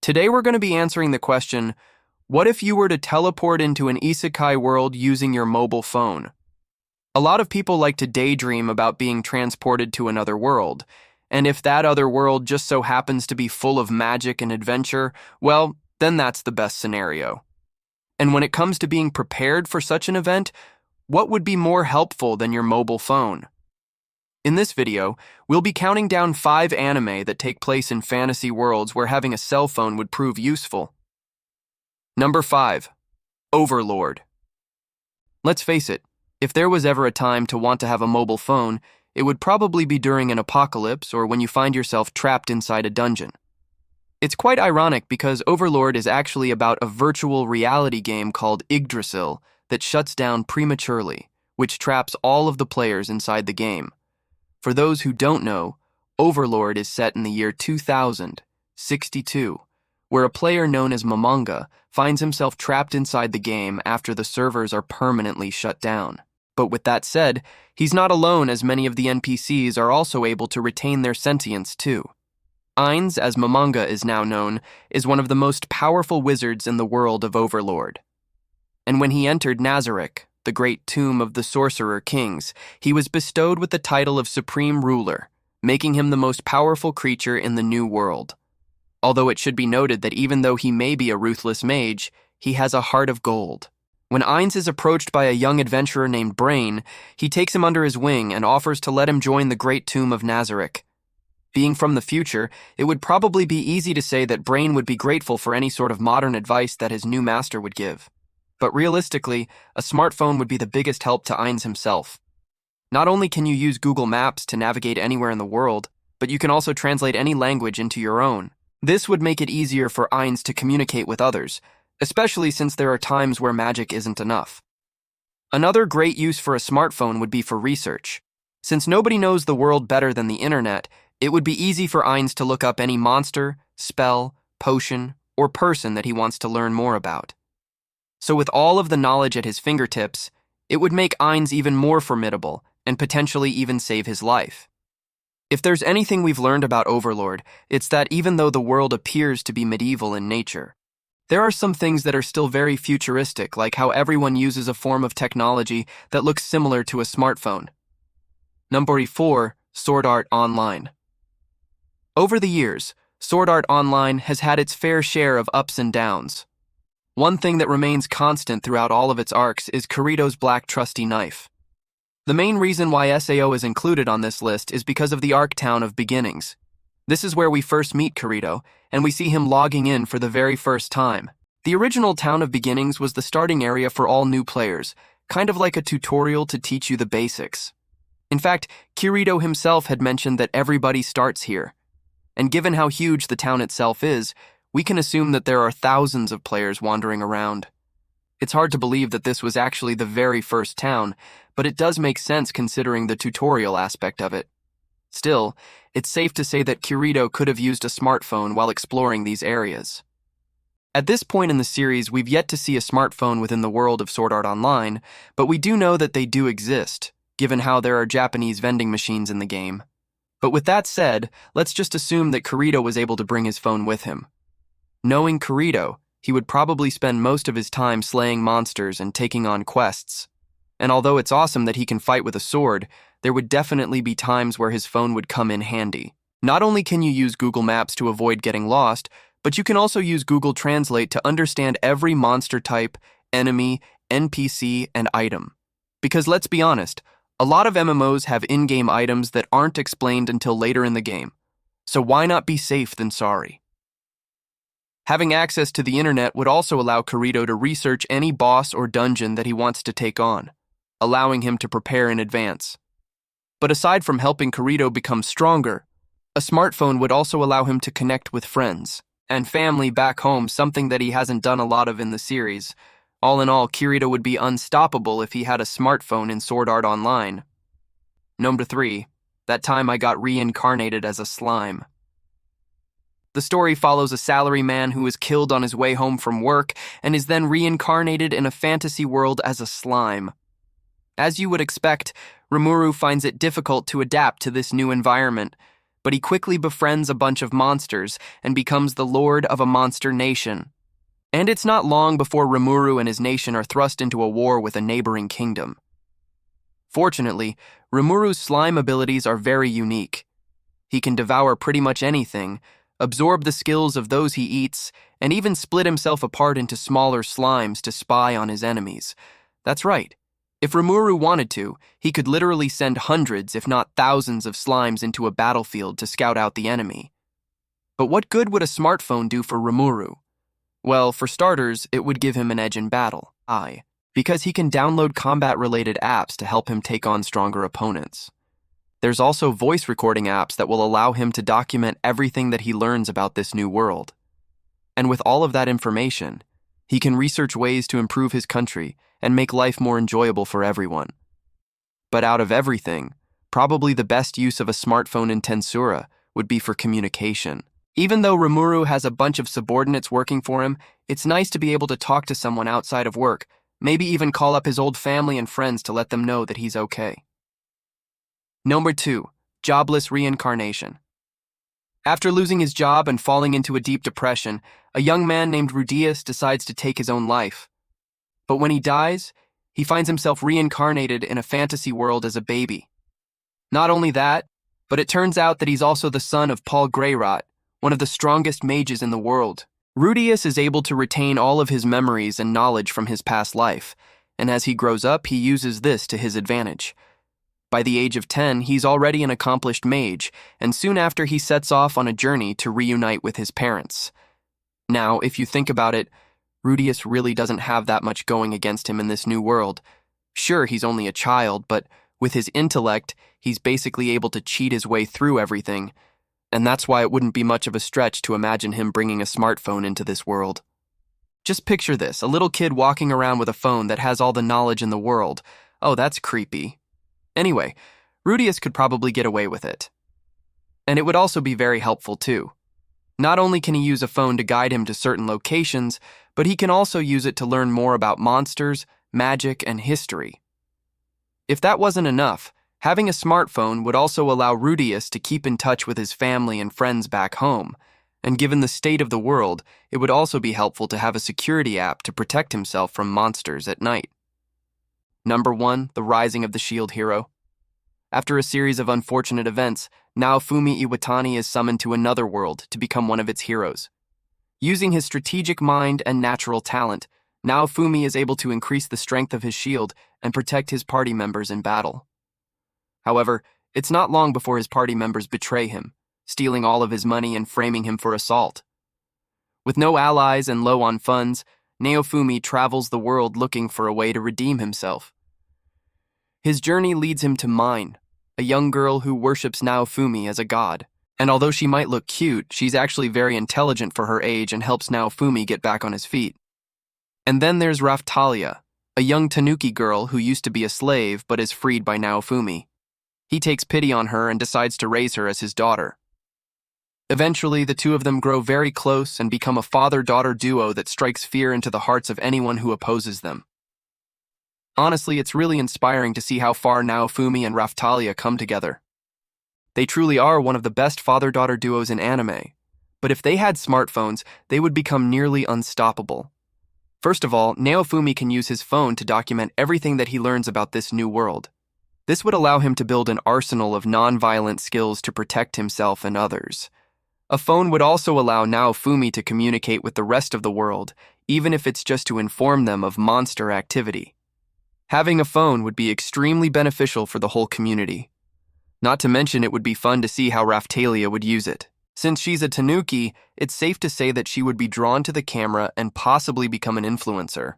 Today we're going to be answering the question, what if you were to teleport into an isekai world using your mobile phone? A lot of people like to daydream about being transported to another world, and if that other world just so happens to be full of magic and adventure, well, then that's the best scenario. And when it comes to being prepared for such an event, what would be more helpful than your mobile phone? In this video, we'll be counting down 5 anime that take place in fantasy worlds where having a cell phone would prove useful. Number 5. Overlord. Let's face it, if there was ever a time to want to have a mobile phone, it would probably be during an apocalypse or when you find yourself trapped inside a dungeon. It's quite ironic because Overlord is actually about a virtual reality game called Yggdrasil that shuts down prematurely, which traps all of the players inside the game. For those who don't know, Overlord is set in the year 2062, where a player known as Momonga finds himself trapped inside the game after the servers are permanently shut down. But with that said, he's not alone, as many of the NPCs are also able to retain their sentience too. Ainz, as Momonga is now known, is one of the most powerful wizards in the world of Overlord. And when he entered Nazarick, the great tomb of the Sorcerer Kings, he was bestowed with the title of Supreme Ruler, making him the most powerful creature in the New World. Although it should be noted that even though he may be a ruthless mage, he has a heart of gold. When Ainz is approached by a young adventurer named Brain, he takes him under his wing and offers to let him join the great tomb of Nazarick. Being from the future, it would probably be easy to say that Brain would be grateful for any sort of modern advice that his new master would give. But realistically, a smartphone would be the biggest help to Ainz himself. Not only can you use Google Maps to navigate anywhere in the world, but you can also translate any language into your own. This would make it easier for Ainz to communicate with others, especially since there are times where magic isn't enough. Another great use for a smartphone would be for research. Since nobody knows the world better than the internet, it would be easy for Ainz to look up any monster, spell, potion, or person that he wants to learn more about. So with all of the knowledge at his fingertips, it would make Ainz even more formidable and potentially even save his life. If there's anything we've learned about Overlord, it's that even though the world appears to be medieval in nature, there are some things that are still very futuristic, like how everyone uses a form of technology that looks similar to a smartphone. Number 4. Sword Art Online. Over the years, Sword Art Online has had its fair share of ups and downs. One thing that remains constant throughout all of its arcs is Kirito's black trusty knife. The main reason why SAO is included on this list is because of the arc town of Beginnings. This is where we first meet Kirito, and we see him logging in for the very first time. The original town of Beginnings was the starting area for all new players, kind of like a tutorial to teach you the basics. In fact, Kirito himself had mentioned that everybody starts here. And given how huge the town itself is, we can assume that there are thousands of players wandering around. It's hard to believe that this was actually the very first town, but it does make sense considering the tutorial aspect of it. Still, it's safe to say that Kirito could have used a smartphone while exploring these areas. At this point in the series, we've yet to see a smartphone within the world of Sword Art Online, but we do know that they do exist, given how there are Japanese vending machines in the game. But with that said, let's just assume that Kirito was able to bring his phone with him. Knowing Kirito, he would probably spend most of his time slaying monsters and taking on quests. And although it's awesome that he can fight with a sword, there would definitely be times where his phone would come in handy. Not only can you use Google Maps to avoid getting lost, but you can also use Google Translate to understand every monster type, enemy, NPC, and item. Because let's be honest, a lot of MMOs have in-game items that aren't explained until later in the game. So why not be safe than sorry? Having access to the internet would also allow Kirito to research any boss or dungeon that he wants to take on, allowing him to prepare in advance. But aside from helping Kirito become stronger, a smartphone would also allow him to connect with friends and family back home, something that he hasn't done a lot of in the series. All in all, Kirito would be unstoppable if he had a smartphone in Sword Art Online. Number 3. That time I got reincarnated as a slime. The story follows a salaryman who is killed on his way home from work and is then reincarnated in a fantasy world as a slime. As you would expect, Rimuru finds it difficult to adapt to this new environment, but he quickly befriends a bunch of monsters and becomes the lord of a monster nation. And it's not long before Rimuru and his nation are thrust into a war with a neighboring kingdom. Fortunately, Rimuru's slime abilities are very unique. He can devour pretty much anything, absorb the skills of those he eats, and even split himself apart into smaller slimes to spy on his enemies. That's right. If Rimuru wanted to, he could literally send hundreds, if not thousands, of slimes into a battlefield to scout out the enemy. But what good would a smartphone do for Rimuru? Well, for starters, it would give him an edge in battle. Because he can download combat-related apps to help him take on stronger opponents. There's also voice recording apps that will allow him to document everything that he learns about this new world. And with all of that information, he can research ways to improve his country and make life more enjoyable for everyone. But out of everything, probably the best use of a smartphone in Tensura would be for communication. Even though Rimuru has a bunch of subordinates working for him, it's nice to be able to talk to someone outside of work, maybe even call up his old family and friends to let them know that he's okay. Number 2. Jobless reincarnation. After losing his job and falling into a deep depression, a young man named Rudius decides to take his own life. But when he dies, he finds himself reincarnated in a fantasy world as a baby. Not only that, but it turns out that he's also the son of Paul Greyrot, one of the strongest mages in the world. Rudius is able to retain all of his memories and knowledge from his past life, and as he grows up, he uses this to his advantage. By the age of 10, he's already an accomplished mage, and soon after he sets off on a journey to reunite with his parents. Now, if you think about it, Rudius really doesn't have that much going against him in this new world. Sure, he's only a child, but with his intellect, he's basically able to cheat his way through everything, and that's why it wouldn't be much of a stretch to imagine him bringing a smartphone into this world. Just picture this, a little kid walking around with a phone that has all the knowledge in the world. Oh, that's creepy. Anyway, Rudius could probably get away with it. And it would also be very helpful too. Not only can he use a phone to guide him to certain locations, but he can also use it to learn more about monsters, magic, and history. If that wasn't enough, having a smartphone would also allow Rudius to keep in touch with his family and friends back home, and given the state of the world, it would also be helpful to have a security app to protect himself from monsters at night. Number 1. The Rising of the Shield Hero. After a series of unfortunate events, Naofumi Iwatani is summoned to another world to become one of its heroes. Using his strategic mind and natural talent, Naofumi is able to increase the strength of his shield and protect his party members in battle. However, it's not long before his party members betray him, stealing all of his money and framing him for assault. With no allies and low on funds, Naofumi travels the world looking for a way to redeem himself. His journey leads him to Mine, a young girl who worships Naofumi as a god. And although she might look cute, she's actually very intelligent for her age and helps Naofumi get back on his feet. And then there's Raftalia, a young Tanuki girl who used to be a slave but is freed by Naofumi. He takes pity on her and decides to raise her as his daughter. Eventually, the two of them grow very close and become a father-daughter duo that strikes fear into the hearts of anyone who opposes them. Honestly, it's really inspiring to see how far Naofumi and Raftalia come together. They truly are one of the best father-daughter duos in anime, but if they had smartphones, they would become nearly unstoppable. First of all, Naofumi can use his phone to document everything that he learns about this new world. This would allow him to build an arsenal of non-violent skills to protect himself and others. A phone would also allow Naofumi to communicate with the rest of the world, even if it's just to inform them of monster activity. Having a phone would be extremely beneficial for the whole community. Not to mention it would be fun to see how Raftalia would use it. Since she's a Tanuki, it's safe to say that she would be drawn to the camera and possibly become an influencer.